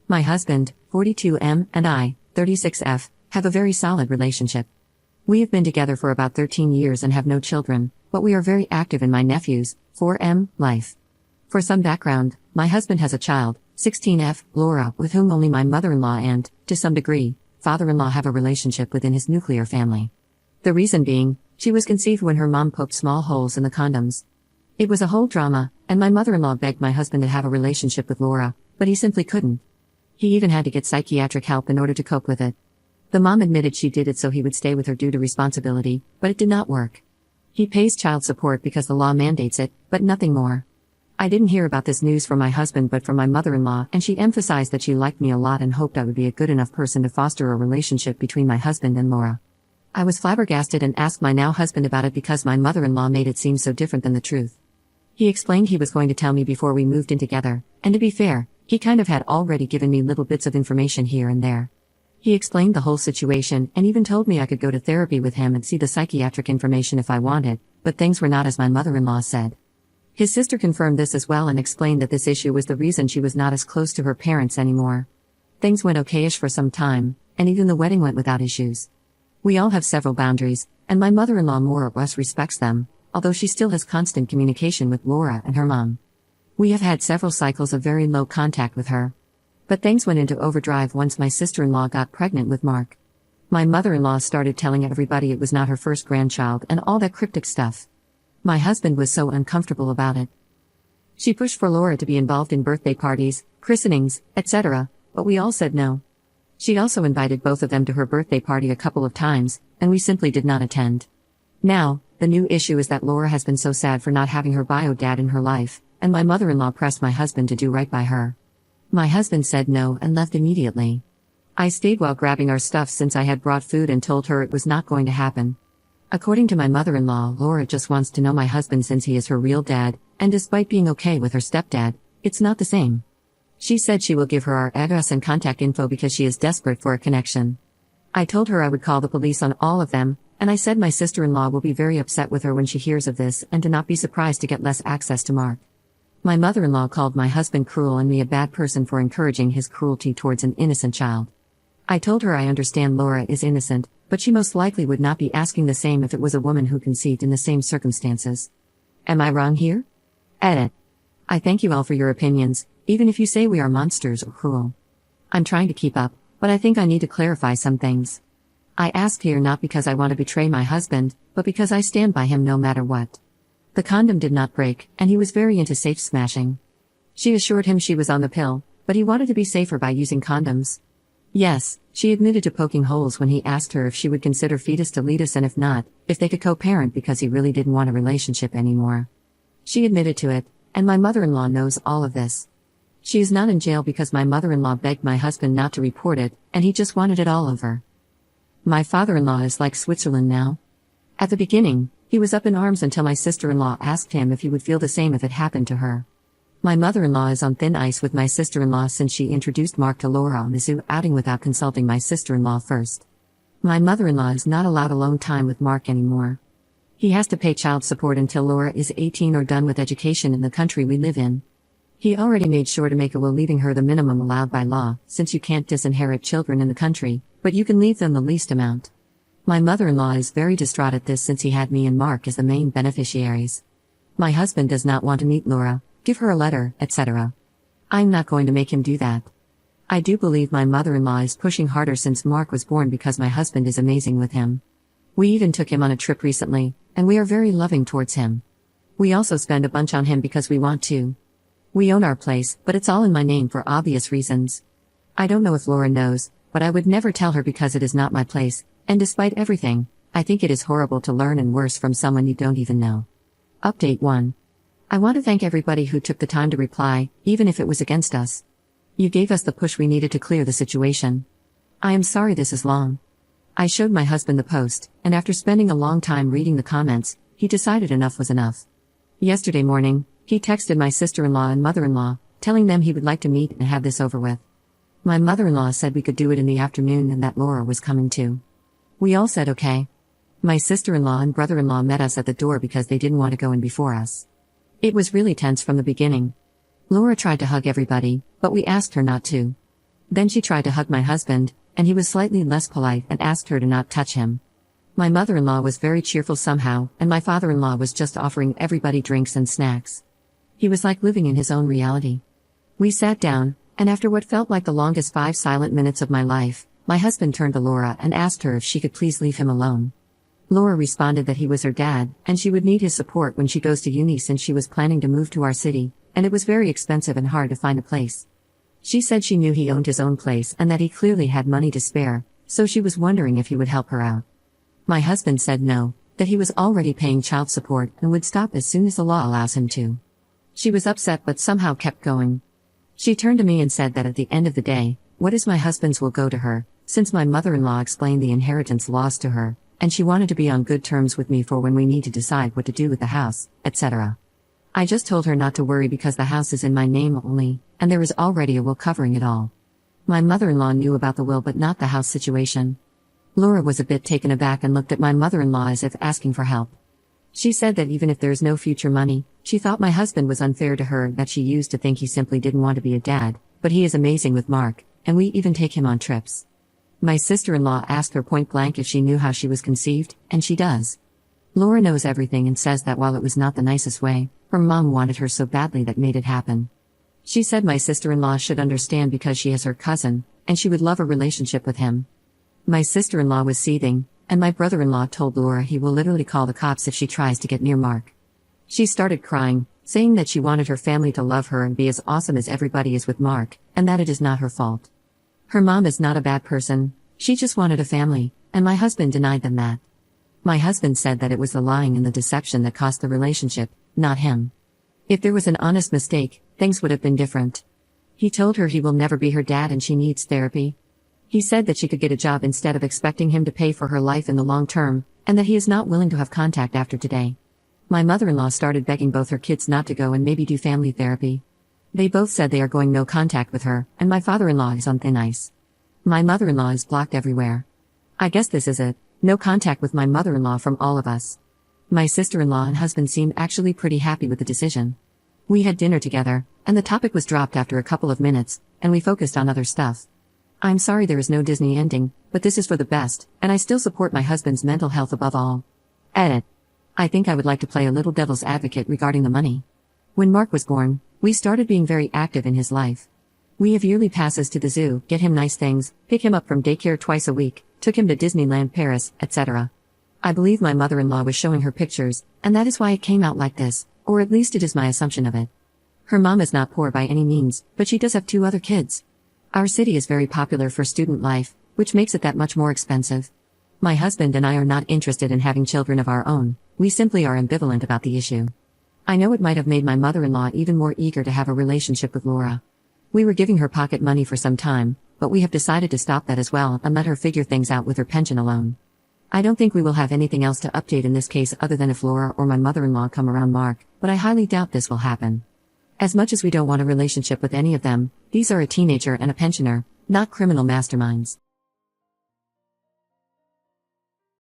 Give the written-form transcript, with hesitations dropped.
My husband, 42M, and I, 36F, have a very solid relationship. We have been together for about 13 years and have no children, but we are very active in my nephew's, 4M, life. For some background, my husband has a child, 16F, Laura, with whom only my mother-in-law and, to some degree, father-in-law have a relationship within his nuclear family. The reason being, she was conceived when her mom poked small holes in the condoms. It was a whole drama, and my mother-in-law begged my husband to have a relationship with Laura, but he simply couldn't. He even had to get psychiatric help in order to cope with it. The mom admitted she did it so he would stay with her due to responsibility, but it did not work. He pays child support because the law mandates it, but nothing more. I didn't hear about this news from my husband but from my mother-in-law, and she emphasized that she liked me a lot and hoped I would be a good enough person to foster a relationship between my husband and Laura. I was flabbergasted and asked my now husband about it because my mother-in-law made it seem so different than the truth. He explained he was going to tell me before we moved in together, and to be fair, he kind of had already given me little bits of information here and there. He explained the whole situation and even told me I could go to therapy with him and see the psychiatric information if I wanted, but things were not as my mother-in-law said. His sister confirmed this as well and explained that this issue was the reason she was not as close to her parents anymore. Things went okayish for some time, and even the wedding went without issues. We all have several boundaries, and my mother-in-law more or less respects them, although she still has constant communication with Laura and her mom. We have had several cycles of very low contact with her. But things went into overdrive once my sister-in-law got pregnant with Mark. My mother-in-law started telling everybody it was not her first grandchild and all that cryptic stuff. My husband was so uncomfortable about it. She pushed for Laura to be involved in birthday parties, christenings, etc., but we all said no. She also invited both of them to her birthday party a couple of times, and we simply did not attend. Now, the new issue is that Laura has been so sad for not having her bio dad in her life, and my mother-in-law pressed my husband to do right by her. My husband said no and left immediately. I stayed while grabbing our stuff since I had brought food and told her it was not going to happen. According to my mother-in-law, Laura just wants to know my husband since he is her real dad, and despite being okay with her stepdad, it's not the same. She said she will give her our address and contact info because she is desperate for a connection. I told her I would call the police on all of them, and I said my sister-in-law will be very upset with her when she hears of this and to not be surprised to get less access to Mark. My mother-in-law called my husband cruel and me a bad person for encouraging his cruelty towards an innocent child. I told her I understand Laura is innocent, but she most likely would not be asking the same if it was a woman who conceived in the same circumstances. Am I wrong here? Edit. I thank you all for your opinions, even if you say we are monsters or cruel. I'm trying to keep up, but I think I need to clarify some things. I ask here not because I want to betray my husband, but because I stand by him no matter what. The condom did not break, and he was very into safe smashing. She assured him she was on the pill, but he wanted to be safer by using condoms. Yes, she admitted to poking holes when he asked her if she would consider fetus deletus and if not, if they could co-parent because he really didn't want a relationship anymore. She admitted to it, and my mother-in-law knows all of this. She is not in jail because my mother-in-law begged my husband not to report it, and he just wanted it all over. My father-in-law is like Switzerland now. At the beginning, he was up in arms until my sister-in-law asked him if he would feel the same if it happened to her. My mother-in-law is on thin ice with my sister-in-law since she introduced Mark to Laura on the zoo outing without consulting my sister-in-law first. My mother-in-law is not allowed alone time with Mark anymore. He has to pay child support until Laura is 18 or done with education in the country we live in. He already made sure to make a will leaving her the minimum allowed by law, since you can't disinherit children in the country, but you can leave them the least amount. My mother-in-law is very distraught at this since he had me and Mark as the main beneficiaries. My husband does not want to meet Laura, give her a letter, etc. I'm not going to make him do that. I do believe my mother-in-law is pushing harder since Mark was born because my husband is amazing with him. We even took him on a trip recently, and we are very loving towards him. We also spend a bunch on him because we want to. We own our place, but it's all in my name for obvious reasons. I don't know if Laura knows, but I would never tell her because it is not my place. And despite everything, I think it is horrible to learn and worse from someone you don't even know. Update 1. I want to thank everybody who took the time to reply, even if it was against us. You gave us the push we needed to clear the situation. I am sorry this is long. I showed my husband the post, and after spending a long time reading the comments, he decided enough was enough. Yesterday morning, he texted my sister-in-law and mother-in-law, telling them he would like to meet and have this over with. My mother-in-law said we could do it in the afternoon and that Laura was coming too. We all said okay. My sister-in-law and brother-in-law met us at the door because they didn't want to go in before us. It was really tense from the beginning. Laura tried to hug everybody, but we asked her not to. Then she tried to hug my husband, and he was slightly less polite and asked her to not touch him. My mother-in-law was very cheerful somehow, and my father-in-law was just offering everybody drinks and snacks. He was like living in his own reality. We sat down, and after what felt like the longest 5 silent minutes of my life, my husband turned to Laura and asked her if she could please leave him alone. Laura responded that he was her dad, and she would need his support when she goes to uni since she was planning to move to our city, and it was very expensive and hard to find a place. She said she knew he owned his own place and that he clearly had money to spare, so she was wondering if he would help her out. My husband said no, that he was already paying child support and would stop as soon as the law allows him to. She was upset but somehow kept going. She turned to me and said that at the end of the day, what is my husband's will go to her, since my mother-in-law explained the inheritance laws to her, and she wanted to be on good terms with me for when we need to decide what to do with the house, etc. I just told her not to worry because the house is in my name only, and there is already a will covering it all. My mother-in-law knew about the will but not the house situation. Laura was a bit taken aback and looked at my mother-in-law as if asking for help. She said that even if there's no future money, she thought my husband was unfair to her, that she used to think he simply didn't want to be a dad, but he is amazing with Mark, and we even take him on trips. My sister-in-law asked her point blank if she knew how she was conceived, and she does. Laura knows everything and says that while it was not the nicest way, her mom wanted her so badly that made it happen. She said my sister-in-law should understand because she is her cousin, and she would love a relationship with him. My sister-in-law was seething, and my brother-in-law told Laura he will literally call the cops if she tries to get near Mark. She started crying, saying that she wanted her family to love her and be as awesome as everybody is with Mark, and that it is not her fault. Her mom is not a bad person, she just wanted a family, and my husband denied them that. My husband said that it was the lying and the deception that cost the relationship, not him. If there was an honest mistake, things would have been different. He told her he will never be her dad and she needs therapy. He said that she could get a job instead of expecting him to pay for her life in the long term, and that he is not willing to have contact after today. My mother-in-law started begging both her kids not to go and maybe do family therapy. They both said they are going no contact with her, and my father-in-law is on thin ice. My mother-in-law is blocked everywhere. I guess this is it, no contact with my mother-in-law from all of us. My sister-in-law and husband seemed actually pretty happy with the decision. We had dinner together, and the topic was dropped after a couple of minutes, and we focused on other stuff. I'm sorry there is no Disney ending, but this is for the best, and I still support my husband's mental health above all. Edit. I think I would like to play a little devil's advocate regarding the money. When Mark was born, we started being very active in his life. We have yearly passes to the zoo, get him nice things, pick him up from daycare twice a week, took him to Disneyland Paris, etc. I believe my mother-in-law was showing her pictures, and that is why it came out like this, or at least it is my assumption of it. Her mom is not poor by any means, but she does have 2 other kids. Our city is very popular for student life, which makes it that much more expensive. My husband and I are not interested in having children of our own, we simply are ambivalent about the issue. I know it might have made my mother-in-law even more eager to have a relationship with Laura. We were giving her pocket money for some time, but we have decided to stop that as well and let her figure things out with her pension alone. I don't think we will have anything else to update in this case other than if Laura or my mother-in-law come around Mark, but I highly doubt this will happen. As much as we don't want a relationship with any of them, these are a teenager and a pensioner, not criminal masterminds.